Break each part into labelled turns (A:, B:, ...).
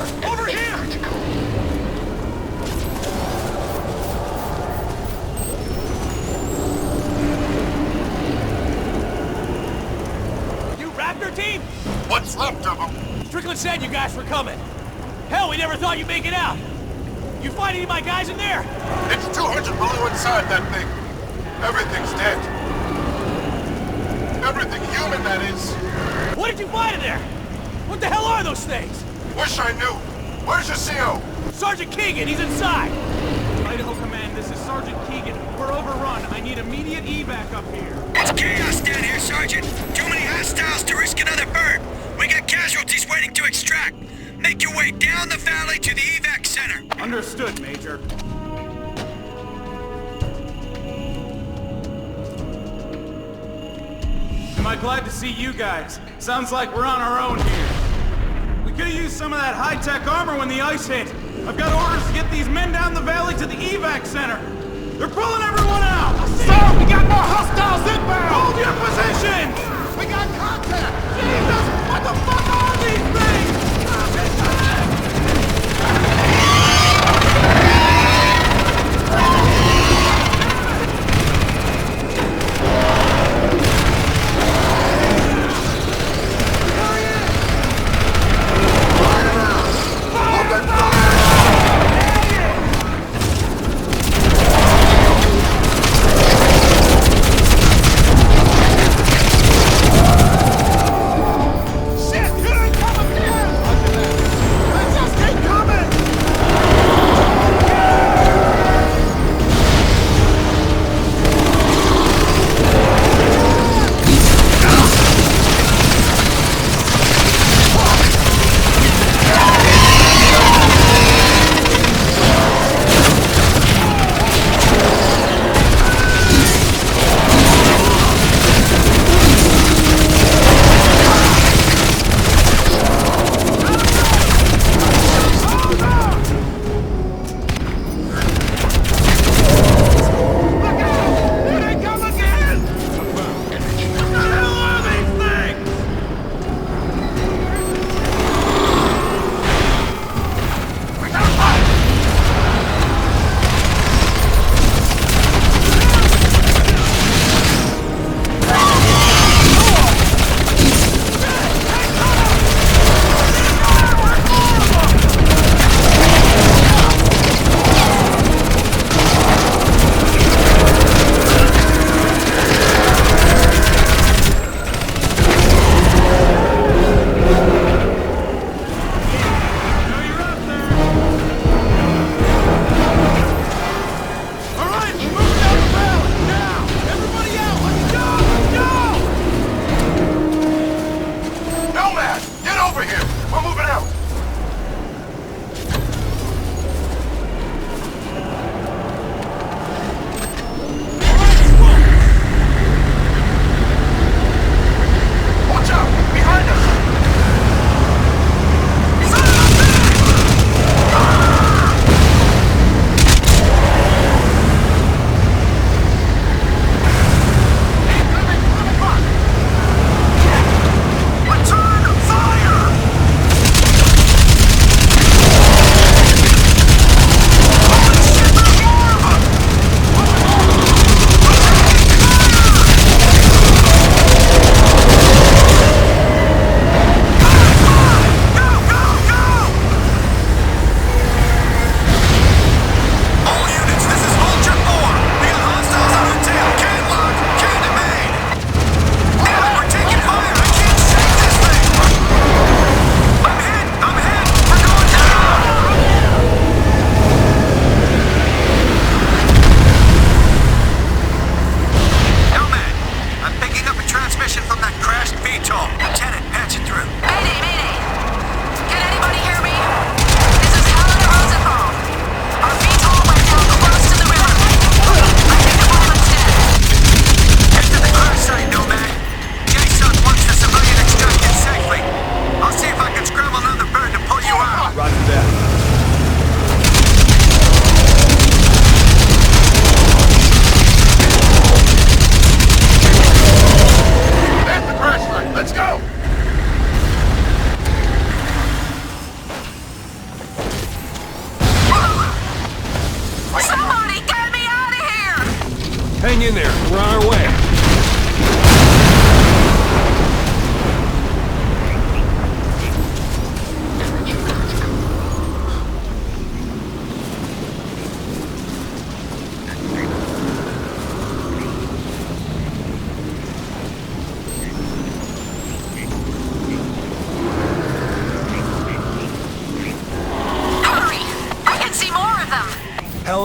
A: closer! Over here! You Raptor team?
B: What's left of them?
A: Strickland said you guys were coming. Hell, we never thought you'd make it out. You find any of my guys in there?
B: It's 200 below inside that thing. Everything's dead. Everything human, that is.
A: What did you find in there? What the hell are those things?
B: Wish I knew. Where's your CO?
A: Sergeant Keegan, he's inside.
C: Idaho Command, this is Sergeant Keegan. We're overrun. I need immediate evac up here.
D: It's chaos down here, Sergeant. Too many hostiles to risk another burn. We got casualties waiting to extract. Make your way down the valley to the evac center.
C: Understood, Major. Am I glad to see you guys? Sounds like we're on our own here. We could've used some of that high-tech armor when the ice hit. I've got orders to get these men down the valley to the evac center. They're pulling everyone out!
A: Sir, we got more hostiles inbound!
C: Hold your position!
A: We got contact! Jesus! What the fuck are these things?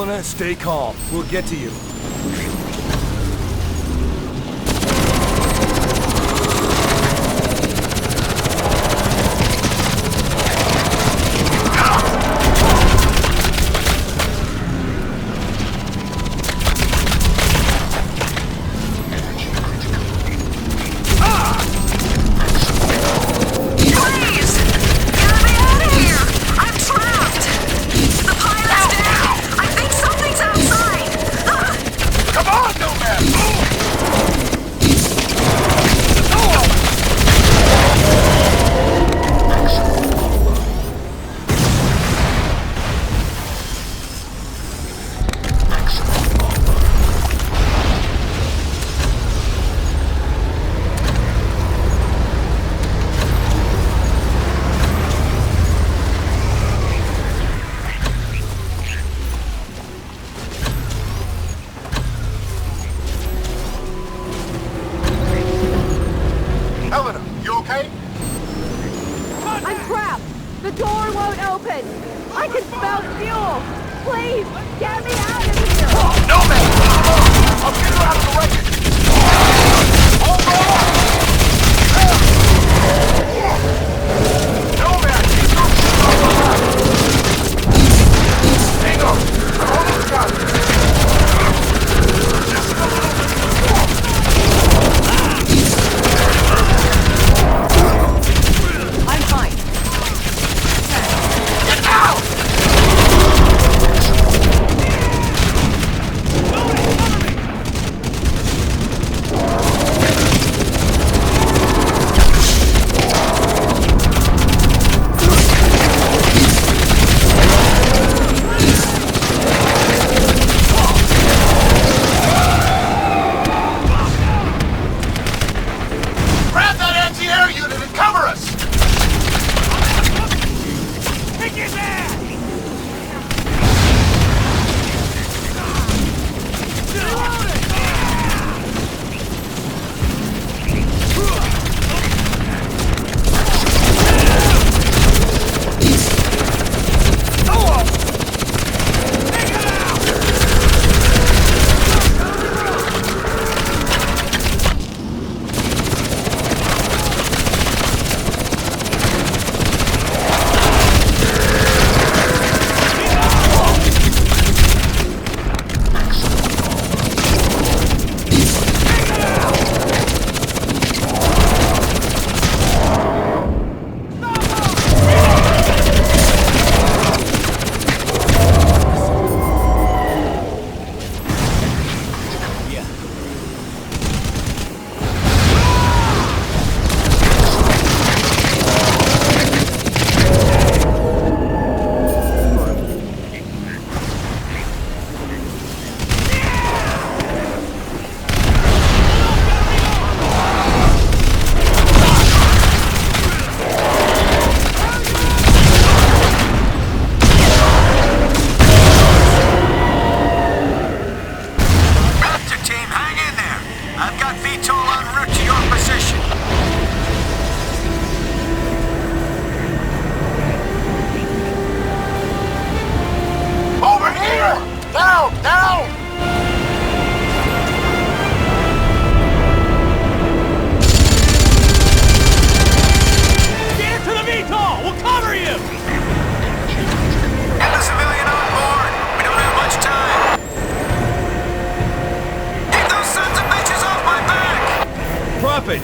A: Helena, stay calm. We'll get to you.
B: Helena, you okay?
E: I'm trapped! The door won't open! I can smell fuel! Please, get me out of here!
B: No, man! I'll get her out of the wreckage! Hold on! No, man! Hang on! I'm almost got it! Just a little bit more!
E: I'm fine.
B: Get out! Grab that anti-air unit and cover us!
A: Kick his ass!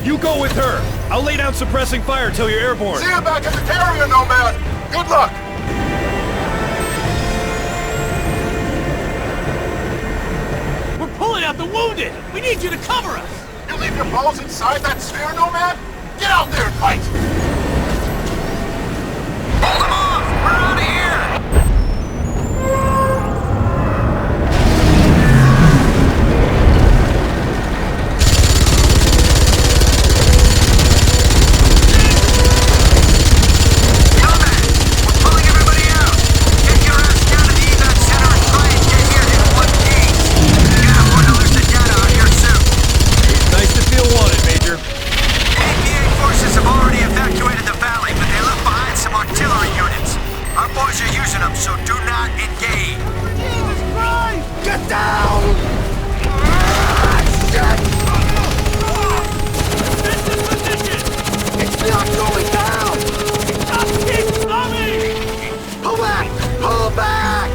A: You go with her. I'll lay down suppressing fire until you're airborne.
B: See you back at the carrier, Nomad! Good luck!
A: We're pulling out the wounded! We need you to cover us!
B: You leave your balls inside that sphere, Nomad? Get out there and fight!
D: Hold them off! We're out of here! Forces
B: down! Shit!
A: This is position!
B: It's not going down!
A: Just keep coming!
B: Pull back! Pull back!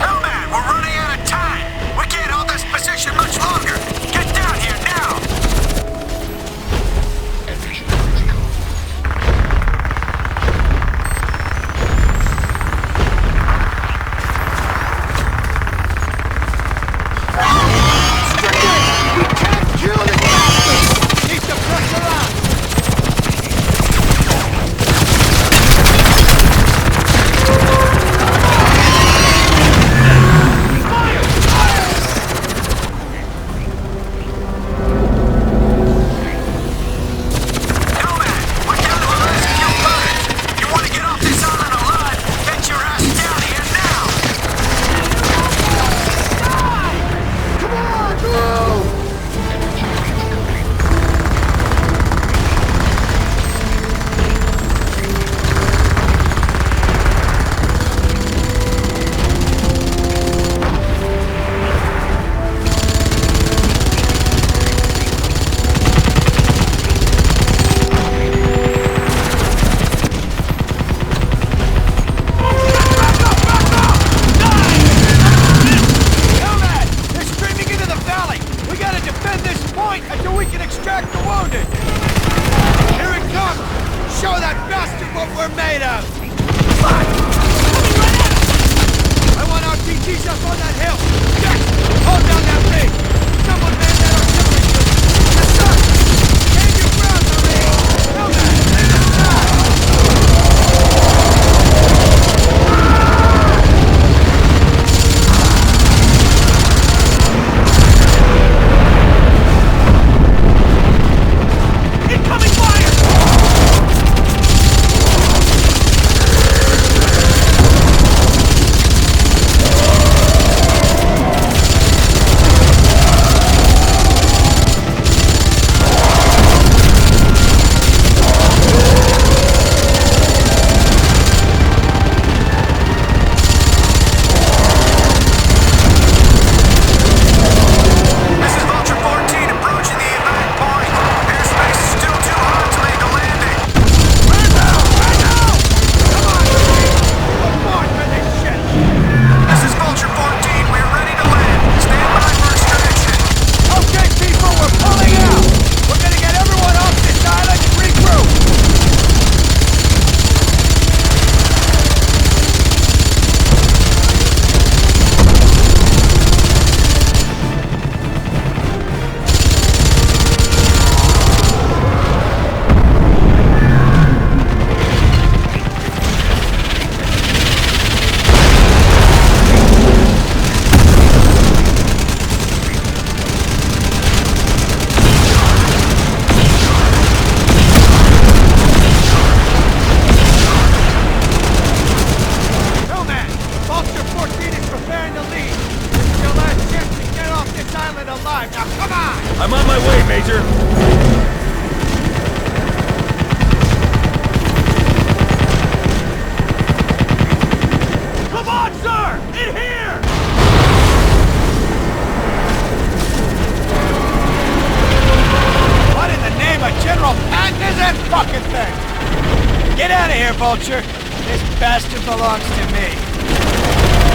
D: Hellman, we're running out of time! We can't hold this position much longer! Get down here now!
B: We can't kill this bastard! Keep the pressure on!
D: Hellman, we're down to the last few birds! You want to get off this island alive? Get your ass down here now!
B: Come on, move!
A: Nomad! They're streaming into the valley! We gotta defend this point until we can extract the wounded! Here it comes! Show that bastard what we're made of! Fuck! I want RPGs up on that hill! Jack! Hold down that ring! Someone man that artillery unit! Yes, sir! Stand your ground, Marine! Nomad! Take us down! Incoming fire!
D: This is Vulture 14 approaching the event point. Airspace is still too hot to make a landing.
A: Right now! Right now! Come on, Marine! We're born for this shit!
D: This is Vulture 14. We're ready to land. Stand by for extraction.
A: Okay, people, we're pulling out! We're gonna get everyone off this island and regroup! Nomad! Vulture 14 is preparing to leave! This is your last chance to get off this island alive! Now, come on!
C: I'm on my way, Major.
A: Come on, sir! In here! What in the name of General Patton is that fucking thing? Get out of here, Vulture! This bastard belongs to me.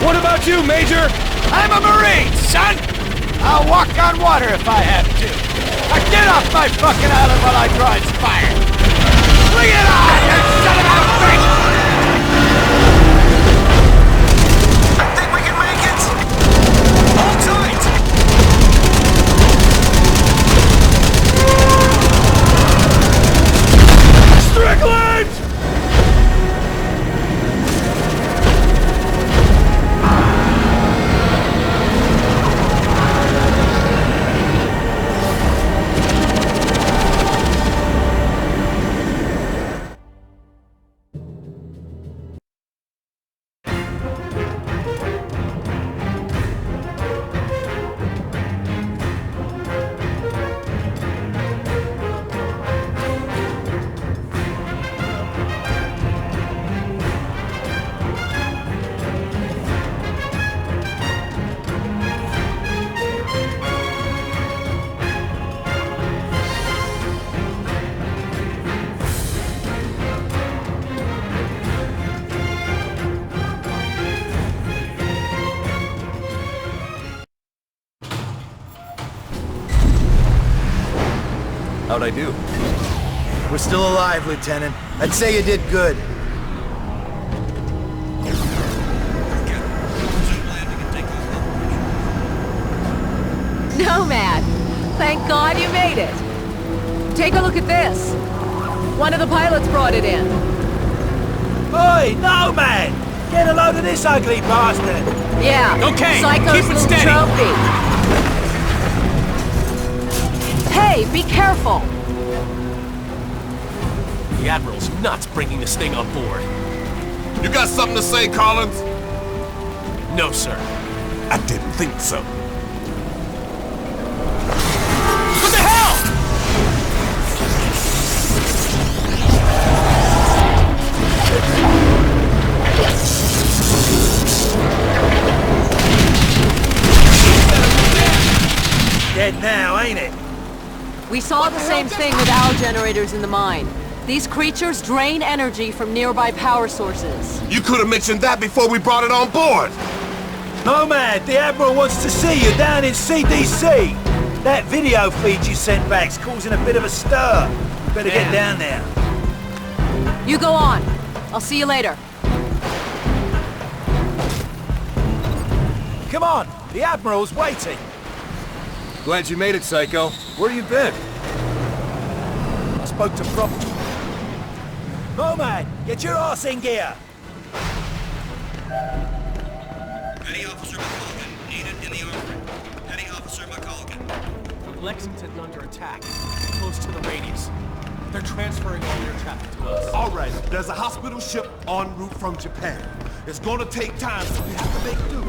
C: What about you, Major?
A: I'm a Marine, son! I'll walk on water if I have to. Now get off my fucking island while I draw its fire! Bring it on, you son of a bitch!
D: I think we can make it. Hold tight.
A: Strickland!
F: How'd I do?
A: We're still alive, Lieutenant. I'd say you did good.
E: Nomad! Thank God you made it! Take a look at this. One of the pilots brought it in.
G: Oi, Nomad! Get a load of this ugly bastard!
E: Yeah.
C: Okay,
E: Psycho's
C: keep it
E: little
C: steady.
E: trophy. Hey, be careful!
G: The Admiral's nuts bringing this thing on board.
B: You got something to say, Collins?
G: No, sir.
B: I didn't think so.
G: What the hell?!
A: Dead now, ain't it?
E: We saw the same thing with owl generators in the mine. These creatures drain energy from nearby power sources.
B: You could have mentioned that before we brought it on board.
G: Nomad, the Admiral wants to see you down in CDC. That video feed you sent back's causing a bit of a stir. Better get down there.
E: You go on. I'll see you later.
G: Come on, the Admiral's waiting.
F: Glad you made it, Psycho. Where you been?
G: I spoke to Prop. Nomad, get your ass in gear.
D: Petty Officer McColgan, needed in the armory. Petty Officer McColgan.
G: Lexington under attack, close to the radius. They're transferring all their traffic to us.
B: All right, there's a hospital ship en route from Japan. It's gonna take time, so we have to make do.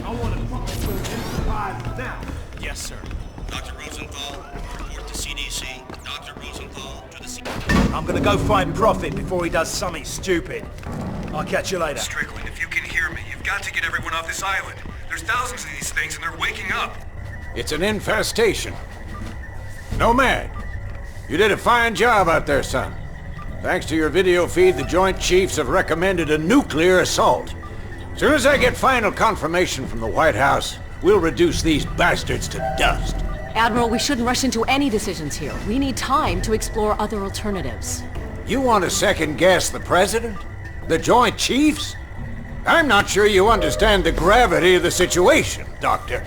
B: I want to talk to Enterprise now.
G: Yes, sir.
D: Dr. Rosenthal, report to CDC. Dr. Rosenthal to the
G: I'm gonna go find Prophet before he does something stupid. I'll catch you later.
H: Strickland, if you can hear me, you've got to get everyone off this island. There's thousands of these things and they're waking up.
I: It's an infestation. Nomad, you did a fine job out there, son. Thanks to your video feed, the Joint Chiefs have recommended a nuclear assault. As soon as I get final confirmation from the White House, we'll reduce these bastards to dust.
E: Admiral, we shouldn't rush into any decisions here. We need time to explore other alternatives.
I: You want to second-guess the President? The Joint Chiefs? I'm not sure you understand the gravity of the situation, Doctor.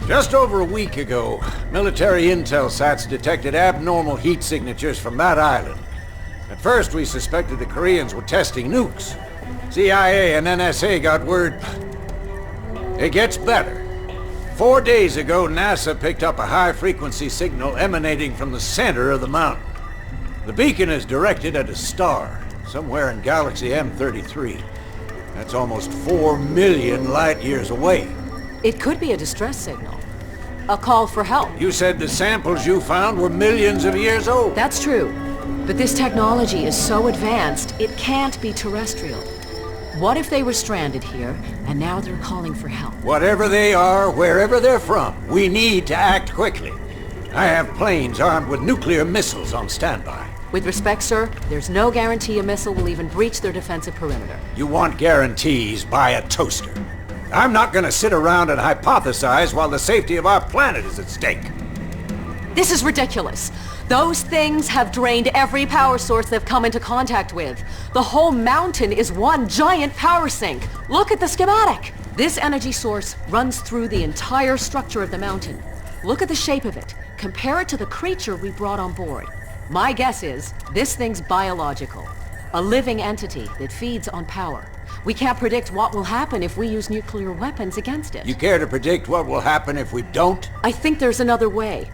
I: Just over a week ago, military intel sats detected abnormal heat signatures from that island. At first, we suspected the Koreans were testing nukes. CIA and NSA got word. It gets better. 4 days ago, NASA picked up a high-frequency signal emanating from the center of the mountain. The beacon is directed at a star, somewhere in Galaxy M33. That's almost 4 million light-years away.
E: It could be a distress signal. A call for help.
I: You said the samples you found were millions of years old.
E: That's true. But this technology is so advanced, it can't be terrestrial. What if they were stranded here, and now they're calling for help?
I: Whatever they are, wherever they're from, we need to act quickly. I have planes armed with nuclear missiles on standby.
E: With respect, sir, there's no guarantee a missile will even breach their defensive perimeter.
I: You want guarantees, buy a toaster. I'm not gonna sit around and hypothesize while the safety of our planet is at stake.
E: This is ridiculous. Those things have drained every power source they've come into contact with. The whole mountain is one giant power sink. Look at the schematic. This energy source runs through the entire structure of the mountain. Look at the shape of it. Compare it to the creature we brought on board. My guess is this thing's biological. A living entity that feeds on power. We can't predict what will happen if we use nuclear weapons against it.
I: You care to predict what will happen if we don't?
E: I think there's another way.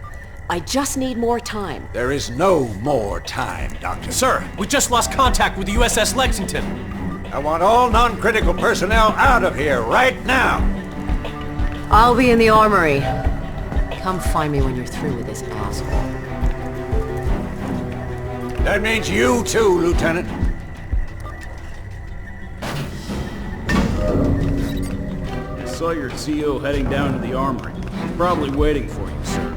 E: I just need more time.
I: There is no more time, Doctor.
G: Sir, we just lost contact with the USS Lexington.
I: I want all non-critical personnel out of here right now.
E: I'll be in the armory. Come find me when you're through with this asshole.
I: That means you too, Lieutenant.
C: I saw your CO heading down to the armory. Probably waiting for you, sir.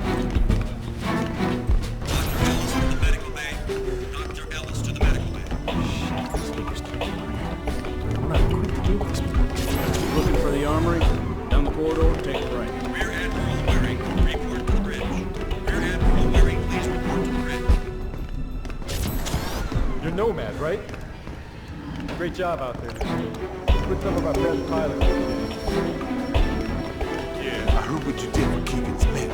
C: Looking for the armory? Down the corridor, take the right.
D: Rear Admiral Waring, report to the bridge. Rear Admiral Waring, please report
J: Nomad, right? Great job out there. With some of our best pilots.
B: Yeah, I heard what you did for Keegan's men.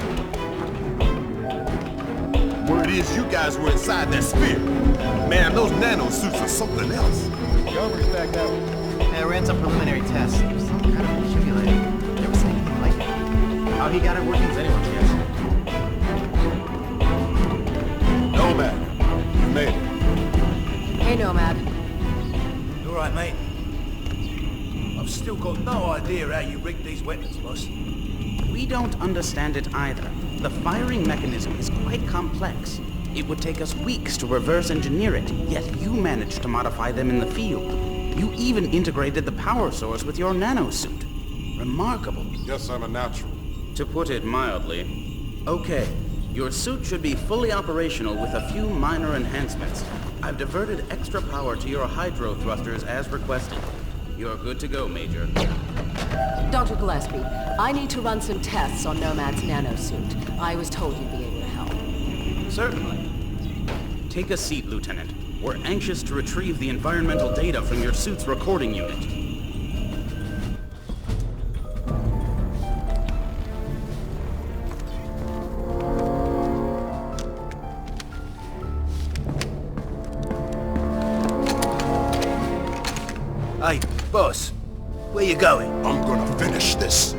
B: Word is you guys were inside that sphere. Man, those nanosuits are something else.
J: The armory's back out.
K: Yeah, I ran some preliminary tests. It was some kind of accumulator. Never seen anything like it. How he got it working is anyone's guess.
B: Nomad, you made it.
E: Hey, Nomad.
G: You all right, mate? I've still got no idea how you rigged these weapons, boss.
L: We don't understand it either. The firing mechanism is quite complex. It would take us weeks to reverse engineer it, yet you managed to modify them in the field. You even integrated the power source with your nanosuit. Remarkable.
B: Yes, I'm a natural.
L: To put it mildly. Okay, your suit should be fully operational with a few minor enhancements. I've diverted extra power to your hydro thrusters as requested. You're good to go, Major.
E: Dr. Gillespie, I need to run some tests on Nomad's nanosuit. I was told you'd be able to help.
L: Certainly. Take a seat, Lieutenant. We're anxious to retrieve the environmental data from your suit's recording unit.
G: Hey, boss, where you going?
B: I'm gonna finish this.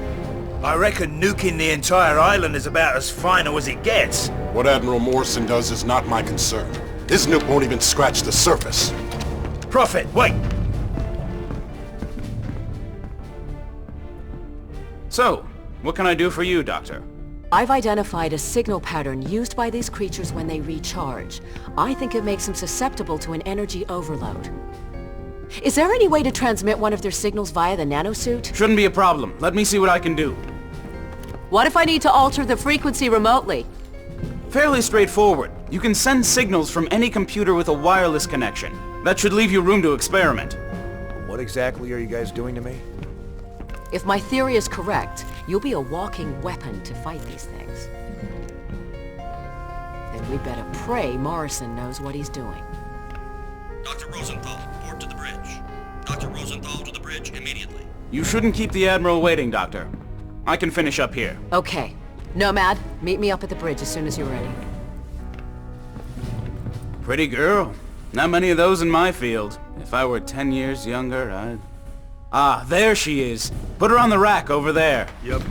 G: I reckon nuking the entire island is about as final as it gets.
B: What Admiral Morrison does is not my concern. His nuke won't even scratch the surface.
G: Prophet, wait!
L: So, what can I do for you, Doctor?
E: I've identified a signal pattern used by these creatures when they recharge. I think it makes them susceptible to an energy overload. Is there any way to transmit one of their signals via the nanosuit?
L: Shouldn't be a problem. Let me see what I can do.
E: What if I need to alter the frequency remotely?
L: Fairly straightforward. You can send signals from any computer with a wireless connection. That should leave you room to experiment.
F: What exactly are you guys doing to me?
E: If my theory is correct, you'll be a walking weapon to fight these things. Then we better pray Morrison knows what he's doing.
D: Dr. Rosenthal, report to the bridge. Dr. Rosenthal to the bridge immediately.
L: You shouldn't keep the Admiral waiting, Doctor. I can finish up here.
E: Okay. Nomad, meet me up at the bridge as soon as you're ready.
L: Pretty girl. Not many of those in my field. If I were 10 years younger, I'd... Ah, there she is. Put her on the rack over there.
G: Yep.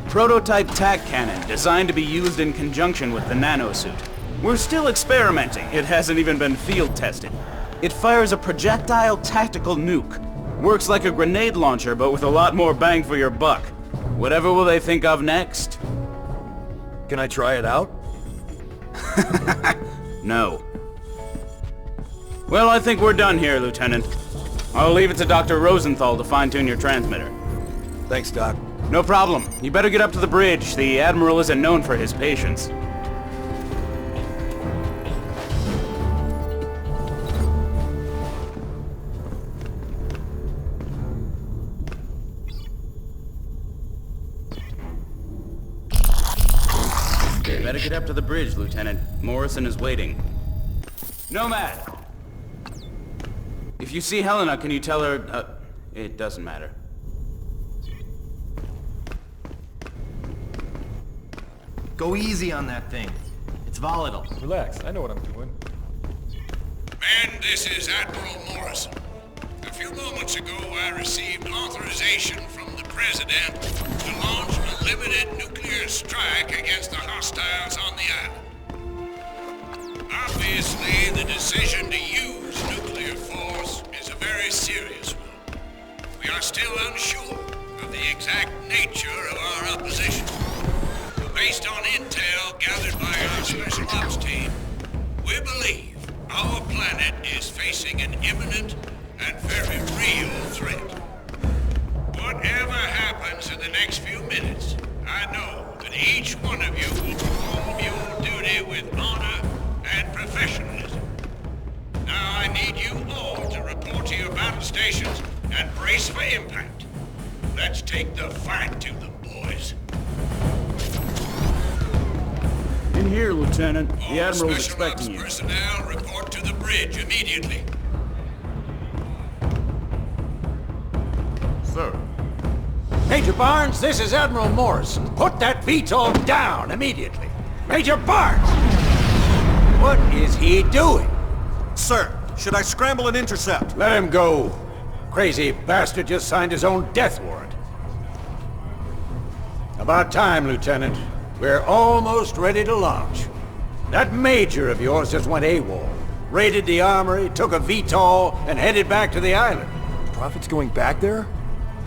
L: Prototype tac cannon, designed to be used in conjunction with the nanosuit. We're still experimenting. It hasn't even been field tested. It fires a projectile tactical nuke. Works like a grenade launcher, but with a lot more bang for your buck. Whatever will they think of next?
F: Can I try it out?
L: No. Well, I think we're done here, Lieutenant. I'll leave it to Dr. Rosenthal to fine-tune your transmitter.
F: Thanks, Doc.
L: No problem. You better get up to the bridge. The Admiral isn't known for his patience. Better get up to the bridge, Lieutenant. Morrison is waiting. Nomad! If you see Helena, can you tell her... it doesn't matter.
K: Go easy on that thing. It's volatile.
J: Relax, I know what I'm doing.
M: Men, this is Admiral Morrison. A few moments ago, I received authorization from the President to launch a limited nuclear strike against the hostiles on the island. Obviously, the decision to use nuclear force is a very serious one. We are still unsure of the exact nature of our opposition. But based on intel gathered by our Special Ops team, we believe our planet is facing an imminent and very real threat. Whatever happens in the next few minutes, I know that each one of you will perform your duty with honor and professionalism. Now I need you all to report to your battle stations and brace for impact. Let's take the fight to them, boys.
C: In here, Lieutenant. The
M: All
C: Admiral's
M: Special Ops
C: expecting you.
M: personnel report to the bridge immediately.
B: Sir.
I: Major Barnes, this is Admiral Morris. Put that VTOL down immediately. Major Barnes! What is he doing?
B: Sir, should I scramble and intercept?
I: Let him go. Crazy bastard just signed his own death warrant. About time, Lieutenant. We're almost ready to launch. That major of yours just went AWOL. Raided the armory, took a VTOL, and headed back to the island.
F: Prophet's going back there?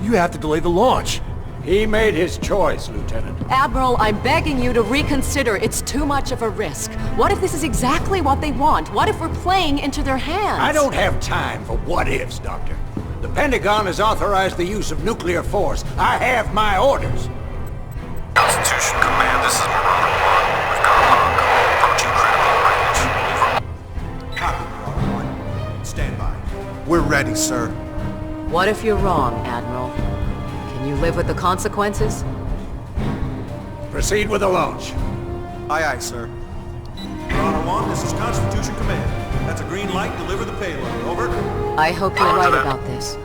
F: You have to delay the launch.
I: He made his choice, Lieutenant.
E: Admiral, I'm begging you to reconsider. It's too much of a risk. What if this is exactly what they want? What if we're playing into their hands?
I: I don't have time for what-ifs, Doctor. The Pentagon has authorized the use of nuclear force. I have my orders.
N: Constitution Command, this is Marauder 1. We've got a log approaching critical range.
B: Copy, Marauder 1. Stand by. We're ready, sir.
E: What if you're wrong, Admiral? Can you live with the consequences?
I: Proceed with the launch.
B: Aye, aye, sir. Marauder 1, this is Constitution Command. That's a green light. Deliver the payload. Over.
E: I hope you're right about this.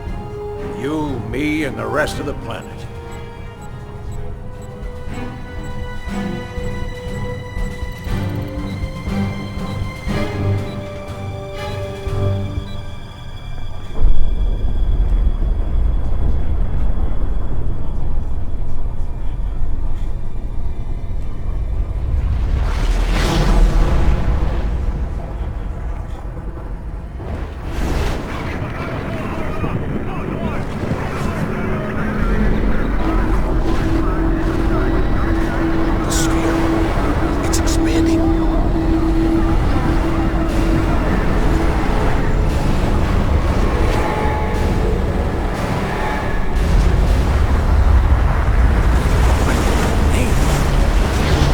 I: You, me, and the rest of the planet.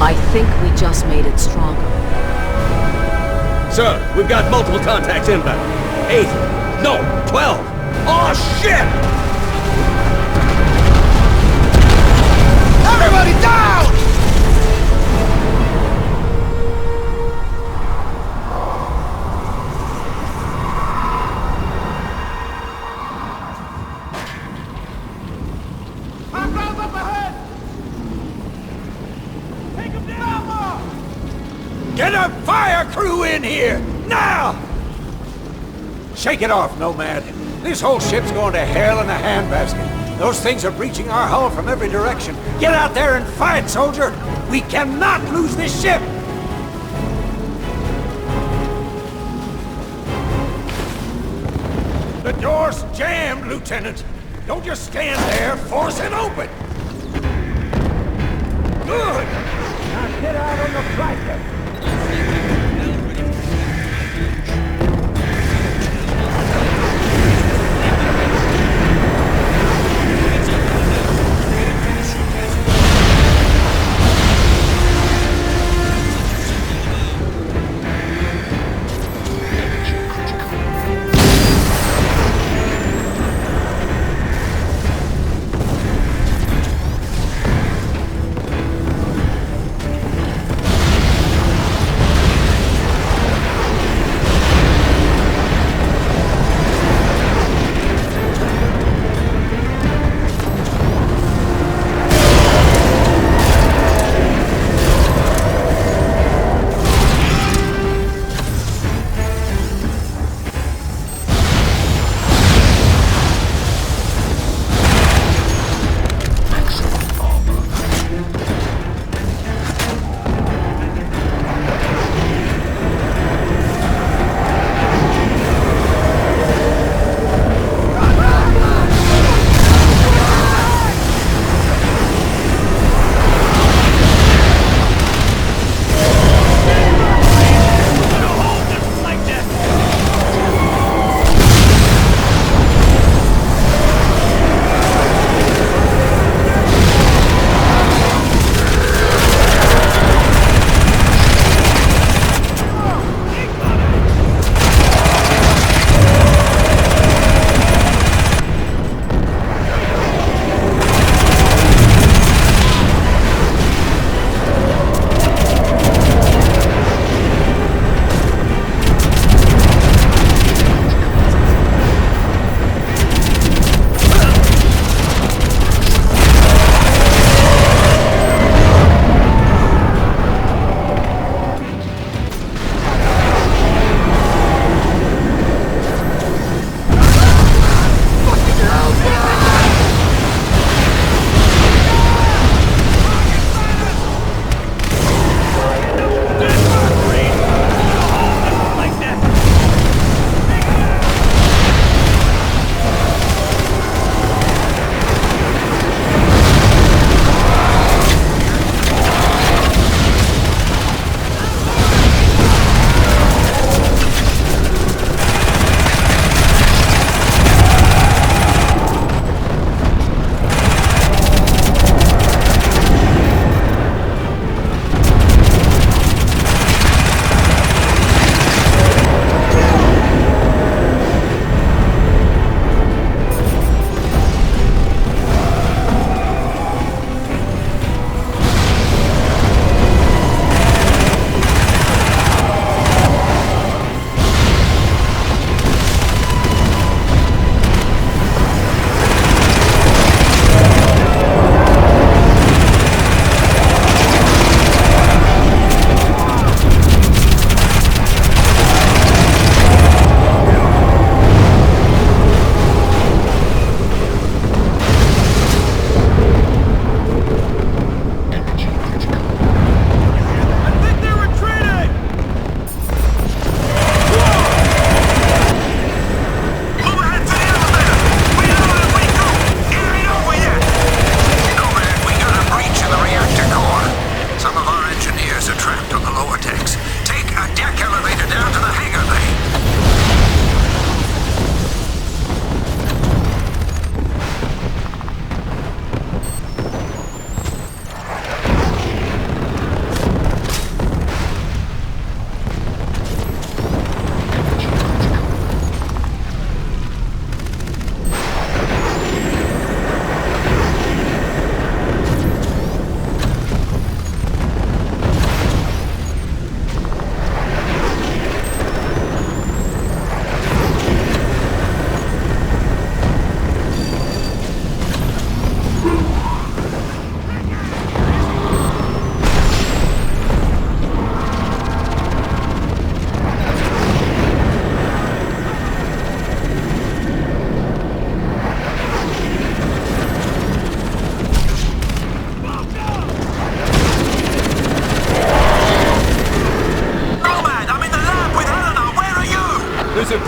E: I think we just made it stronger.
F: Sir, we've got multiple contacts inbound. 8. No, 12. Oh, shit!
A: Everybody down!
C: Hostiles up ahead! Take them down, Ma!
I: Get a fire crew in here! Now! Shake it off, Nomad. This whole ship's going to hell in a handbasket. Those things are breaching our hull from every direction. Get out there and fight, soldier! We cannot lose this ship! The door's jammed, Lieutenant. Don't just stand there. Force it open! Good! Now get out on the flight deck.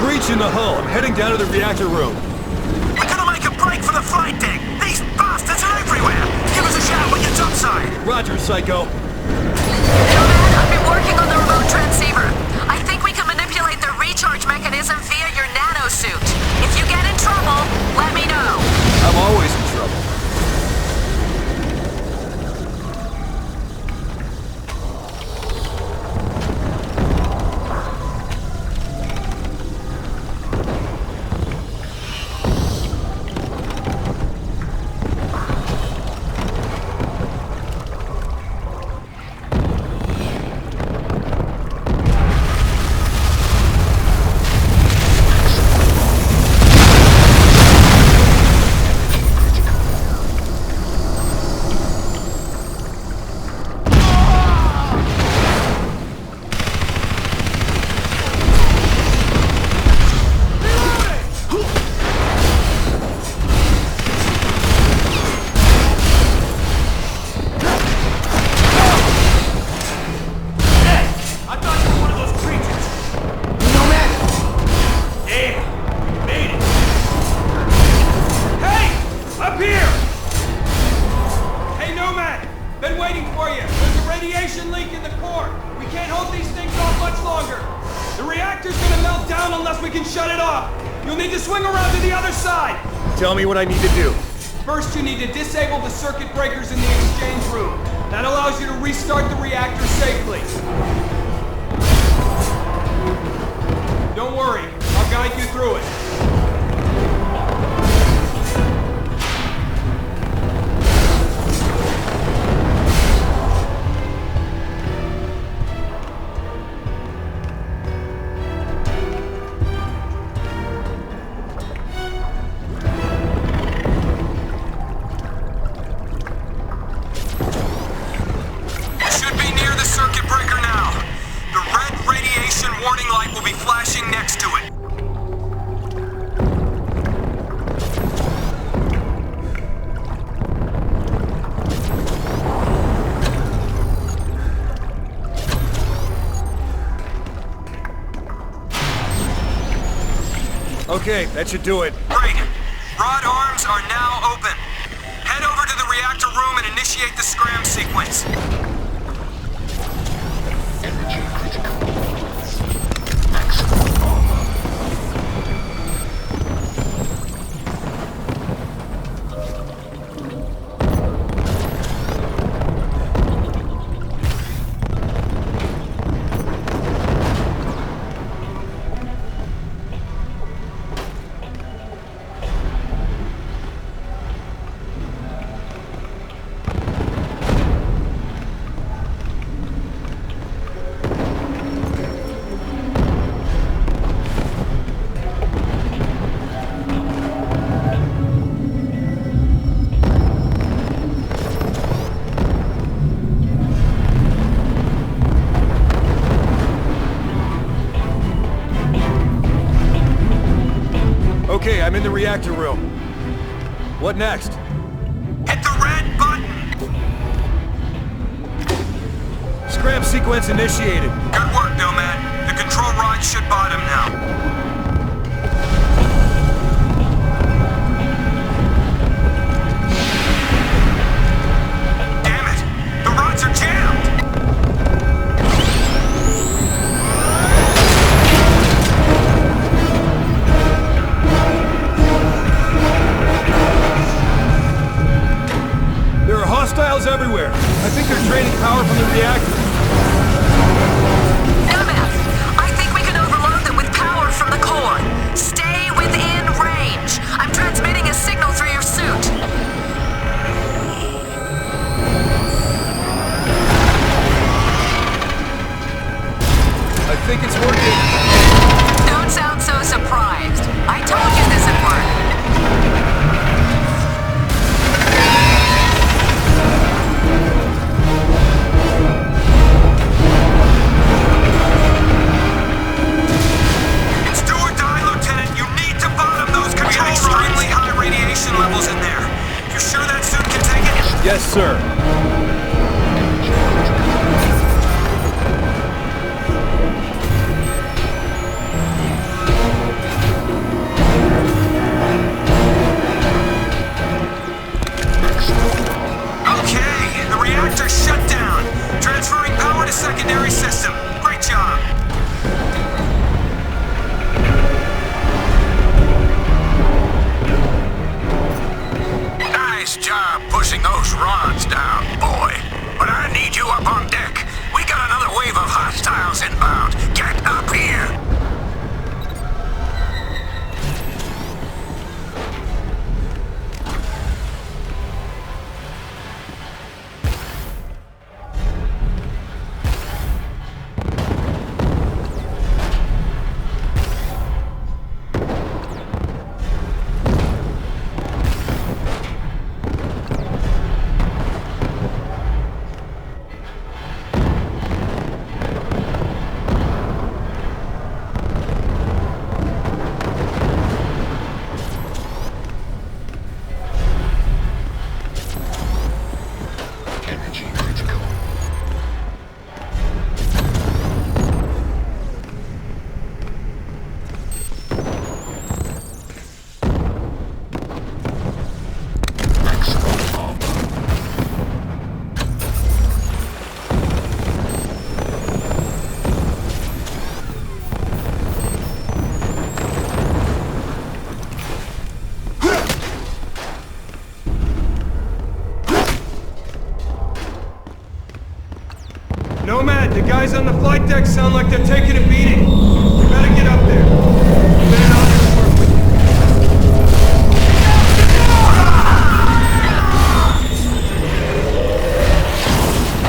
J: breach in the hull. I'm heading down to the reactor room.
D: We're gonna make a break for the flight deck! These bastards are everywhere! Give us a shout when you're topside!
J: Roger, Psycho.
E: Nomad, I've been working on the remote transceiver. I think we can manipulate the recharge mechanism via your nanosuit. If you get in trouble, let me know.
J: I'm always in trouble.
F: Tell me what I need to do.
A: First, you need to disable the circuit breakers in the exchange room. That allows you to restart the reactor safely. Don't worry, I'll guide you through it.
J: Okay, that should do it.
D: Great. Rod arms are now open. Head over to the reactor room and initiate the scram sequence.
N: Energy critical. Maximum.
J: Okay, I'm in the reactor room. What next?
D: Hit the red button!
J: Scram sequence initiated.
D: Good work, Nomad. The control rod should bottom now. Damn it! The rods are jammed!
J: Hostiles everywhere. I think they're draining power from the reactor.
E: Nomad, I think we can overload them with power from the core. Stay within range. I'm transmitting a signal through your suit.
J: I think it's working.
E: Don't sound so surprised. I told you this would work.
D: Levels in there. You sure that suit can take it?
J: Yes, sir.
D: secondary system. Great job.
M: Nice job pushing those rods down, boy. But I need you up on deck. We got another wave of hostiles inbound. Get up here!
A: Nomad, the guys on the flight deck sound like they're taking a beating. We better get up there. We better not have to work with you.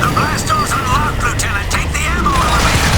M: The blast door's unlocked, Lieutenant. Take the ammo elevator.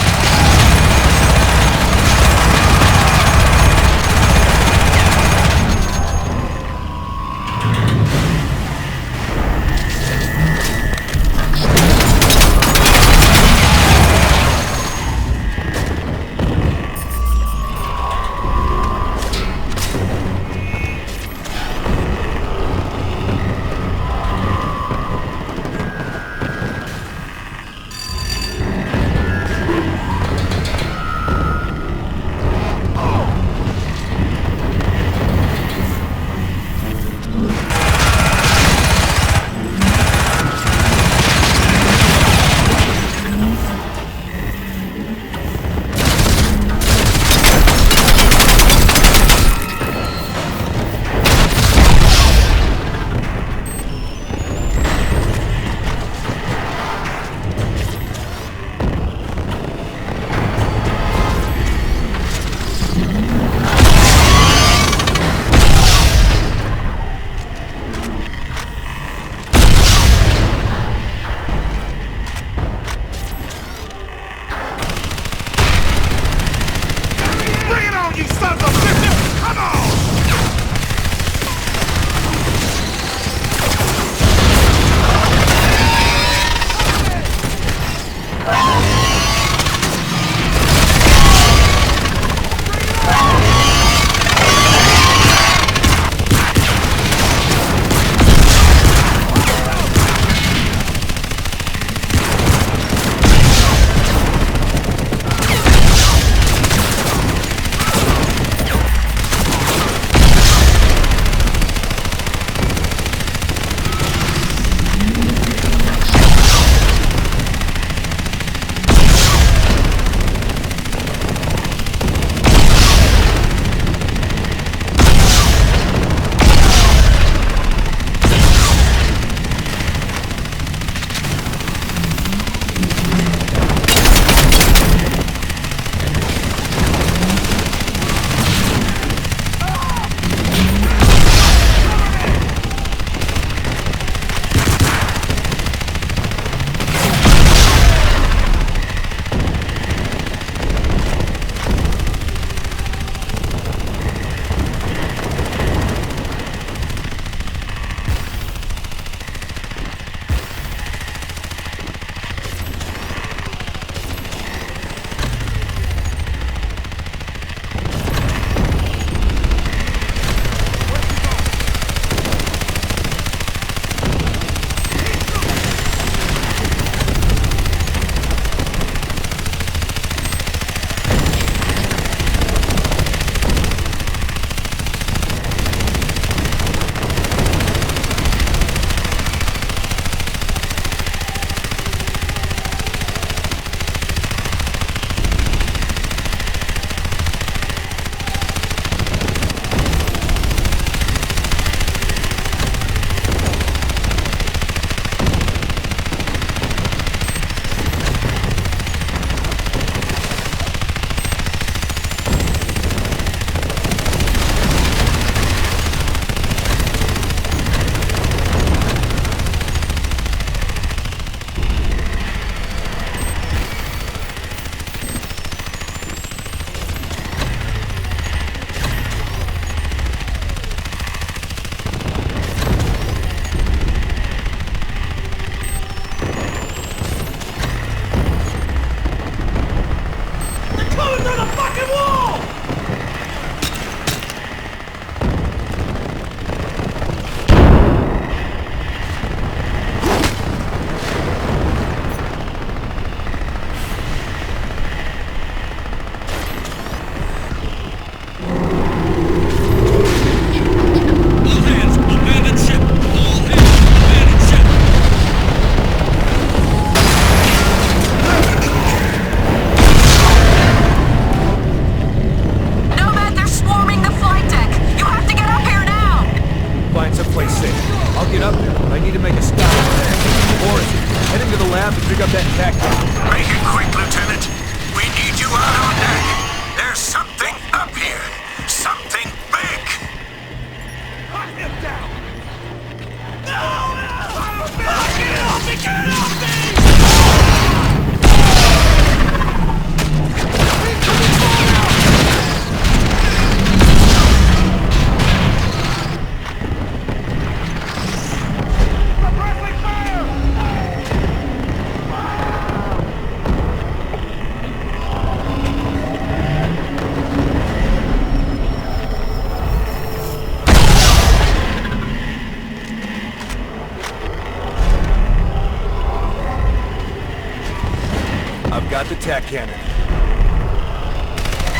F: got the tack cannon.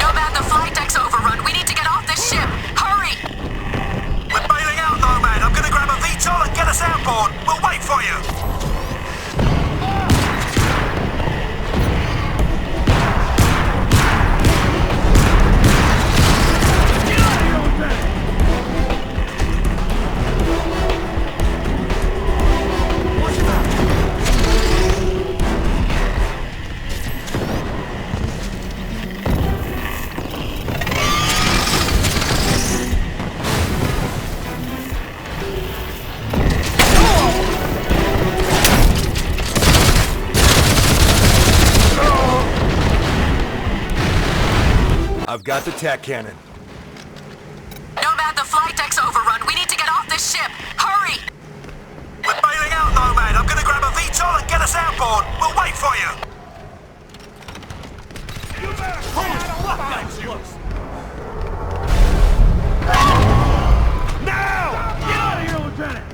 E: Nomad, the flight deck's overrun. We need to get off this ship. Hurry!
G: We're bailing out, Nomad. I'm gonna grab a VTOL and get us outboard. We'll wait for you.
F: I've got the tack cannon.
E: Nomad, the flight deck's overrun. We need to get off this ship. Hurry!
G: We're bailing out, Nomad. I'm gonna grab a VTOL and get us outboard. We'll wait for you.
A: Now! Get out of here, Lieutenant!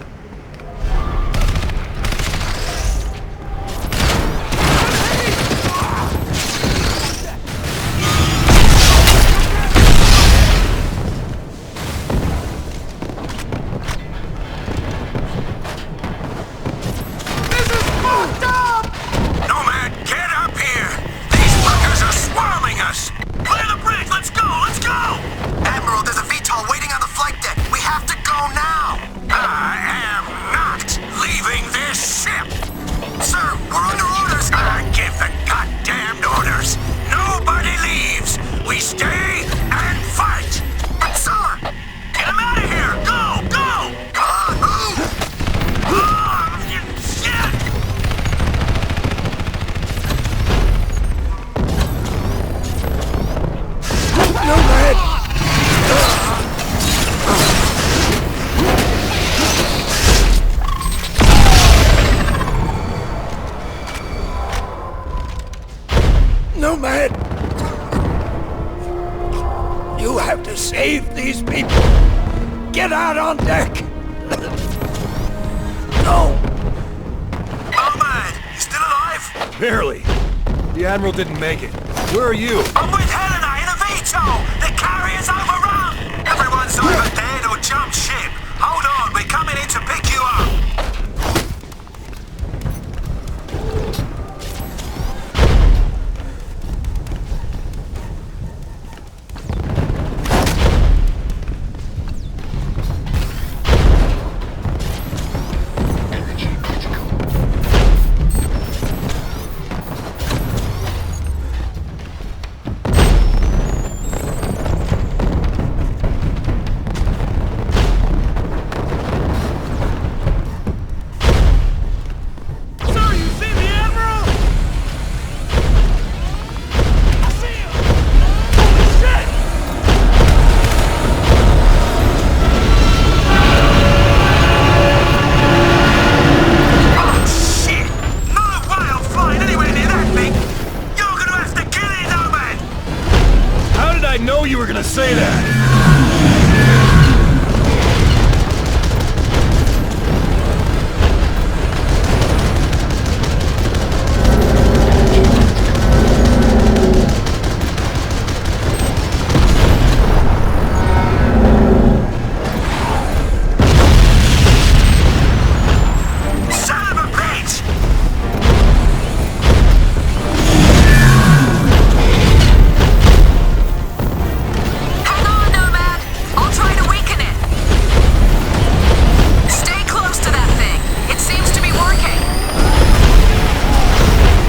G: Nomad, get up here! These fuckers are swarming us! Clear the bridge! Let's go! Let's go! Admiral, there's a VTOL waiting on the flight deck. We have to go now! I am not leaving this ship! Sir, we're under orders! I give the goddamned orders! Nobody leaves! We stay and fight! But sir! Get him out of here! Go! Go! Move! Shit!
I: Nomad! You have to save these people! Get out on deck! No!
G: Nomad! You still alive?
F: Barely. The Admiral didn't make it. Where are you?
G: I'm with Helena in a VTOL! The carrier's overrun! Everyone's either dead or jumped ship! Hold on, we're coming in to pick you up!
F: I know you were gonna say that!